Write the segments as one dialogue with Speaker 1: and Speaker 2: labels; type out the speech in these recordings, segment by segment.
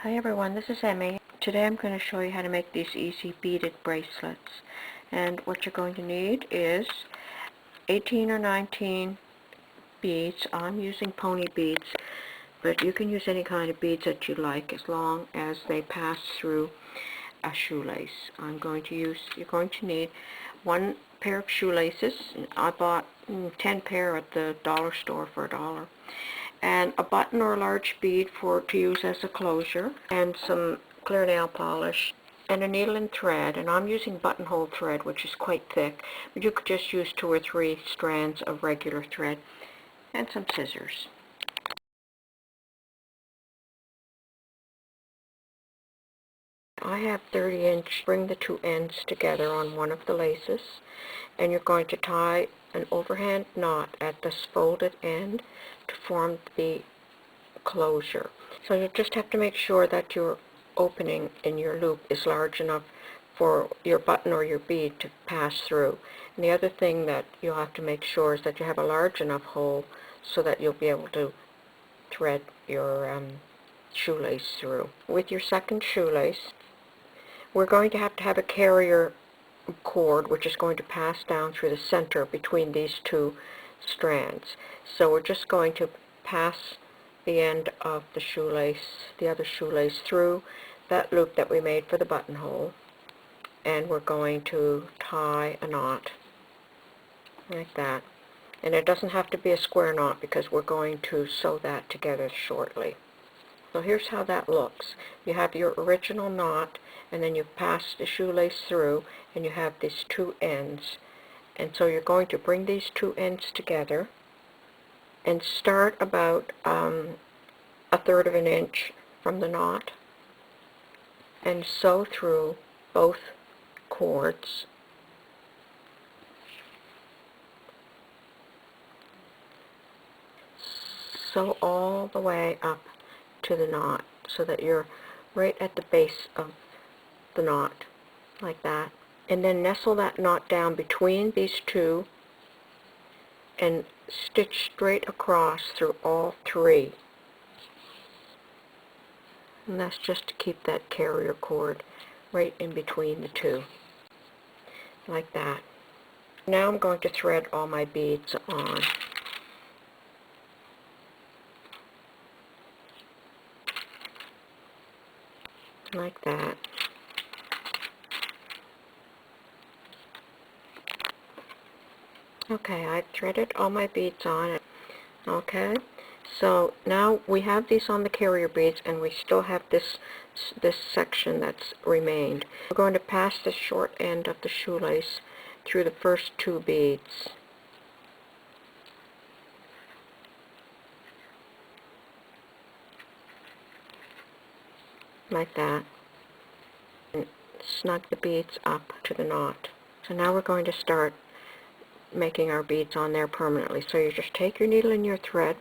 Speaker 1: Hi everyone, this is Emmy. Today I'm going to show you how to make these easy beaded bracelets. And what you're going to need is 18 or 19 beads. I'm using pony beads, but you can use any kind of beads that you like as long as they pass through a shoelace. You're going to need one pair of shoelaces. I bought 10 pair at the dollar store for $1. And a button or a large bead to use as a closure, and some clear nail polish, and a needle and thread. And I'm using buttonhole thread, which is quite thick, but you could just use 2 or 3 strands of regular thread, and some scissors. I have 30-inch. Bring the 2 ends together on one of the laces, and you're going to tie an overhand knot at this folded end to form the closure. So you just have to make sure that your opening in your loop is large enough for your button or your bead to pass through. And the other thing that you'll have to make sure is that you have a large enough hole so that you'll be able to thread your shoelace through. With your second shoelace, we're going to have a carrier cord which is going to pass down through the center between these 2 strands. So we're just going to pass the end of the other shoelace, through that loop that we made for the buttonhole, and we're going to tie a knot like that. And it doesn't have to be a square knot because we're going to sew that together shortly. So here's how that looks. You have your original knot, and then you pass the shoelace through, and you have these 2 ends. And so you're going to bring these 2 ends together and start about 1/3 of an inch from the knot and sew through both cords. Sew all the way up to the knot so that you're right at the base of the knot, like that. And then nestle that knot down between these 2 and stitch straight across through all 3. And that's just to keep that carrier cord right in between the 2, like that. Now I'm going to thread all my beads on. Like that. Okay, I've threaded all my beads on. Okay, so now we have these on the carrier beads, and we still have this section that's remained. We're going to pass the short end of the shoelace through the first 2 beads. Like that. And snug the beads up to the knot. So now we're going to start making our beads on there permanently. So you just take your needle and your thread,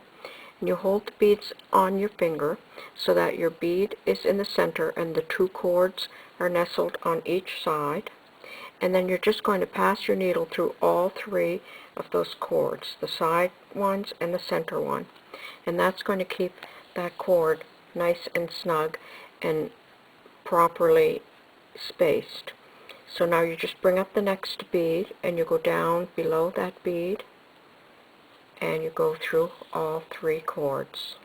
Speaker 1: and you hold the beads on your finger so that your bead is in the center and the 2 cords are nestled on each side. And then you're just going to pass your needle through all 3 of those cords, the side ones and the center one. And that's going to keep that cord nice and snug and properly spaced. So now you just bring up the next bead, and you go down below that bead, and you go through all 3 cords.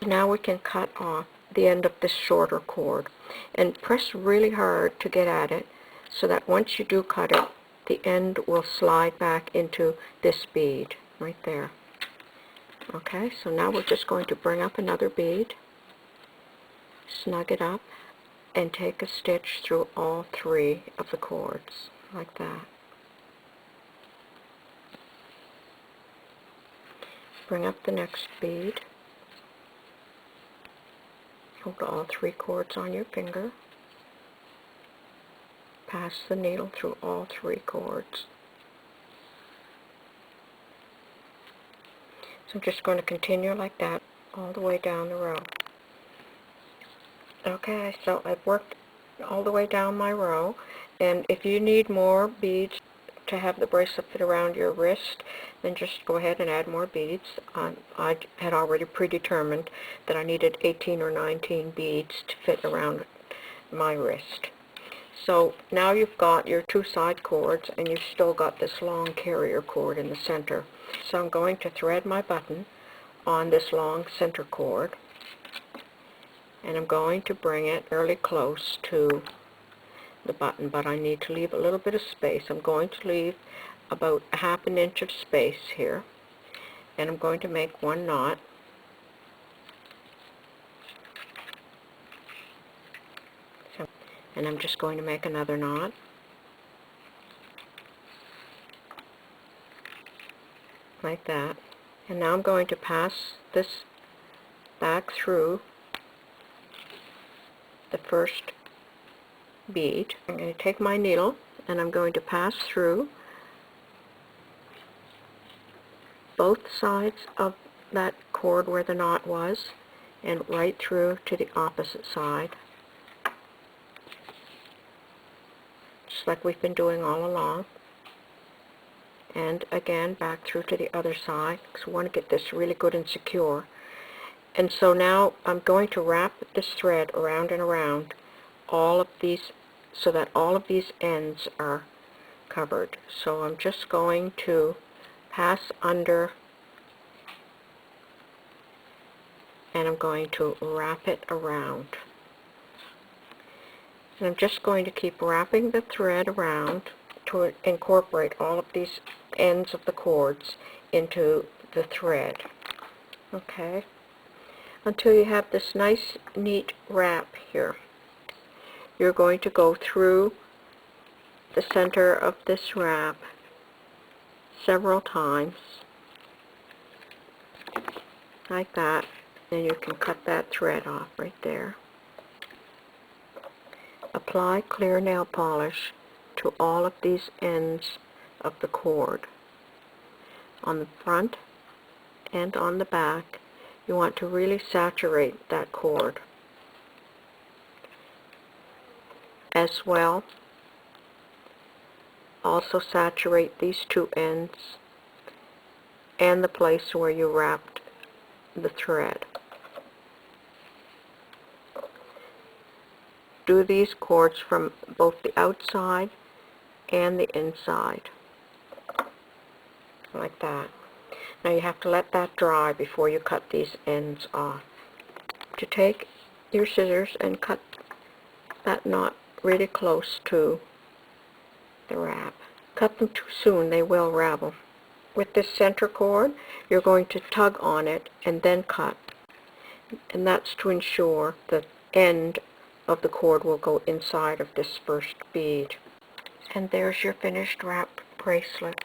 Speaker 1: Now we can cut off the end of this shorter cord, and press really hard to get at it so that once you do cut it, the end will slide back into this bead right there. Okay, so now we're just going to bring up another bead, snug it up, and take a stitch through all 3 of the cords, like that. Bring up the next bead, hold all 3 cords on your finger, pass the needle through all 3 cords. So I'm just going to continue like that all the way down the row. Okay, so I've worked all the way down my row, and if you need more beads, to have the bracelet fit around your wrist, then just go ahead and add more beads. I had already predetermined that I needed 18 or 19 beads to fit around my wrist. So now you've got your two side cords, and you've still got this long carrier cord in the center. So I'm going to thread my button on this long center cord, and I'm going to bring it fairly close to the button, but I need to leave a little bit of space. I'm going to leave about ½ an inch of space here, and I'm going to make one knot. And I'm just going to make another knot. Like that. And now I'm going to pass this back through the first bead. I'm going to take my needle and I'm going to pass through both sides of that cord where the knot was and right through to the opposite side, just like we've been doing all along. And again back through to the other side, because we want to get this really good and secure. And so now I'm going to wrap this thread around and around all of these so that all of these ends are covered. So I'm just going to pass under and I'm going to wrap it around. And I'm just going to keep wrapping the thread around to incorporate all of these ends of the cords into the thread. Okay? Until you have this nice, neat wrap here. You're going to go through the center of this wrap several times, like that. Then you can cut that thread off right there. Apply clear nail polish to all of these ends of the cord. On the front and on the back, you want to really saturate that cord. As well, also saturate these two ends and the place where you wrapped the thread. Do these cords from both the outside and the inside, like that. Now you have to let that dry before you cut these ends off. To take your scissors and cut that knot really close to the wrap. Cut them too soon, they will ravel. With this center cord, you're going to tug on it and then cut. And that's to ensure the end of the cord will go inside of this first bead. And there's your finished wrap bracelet.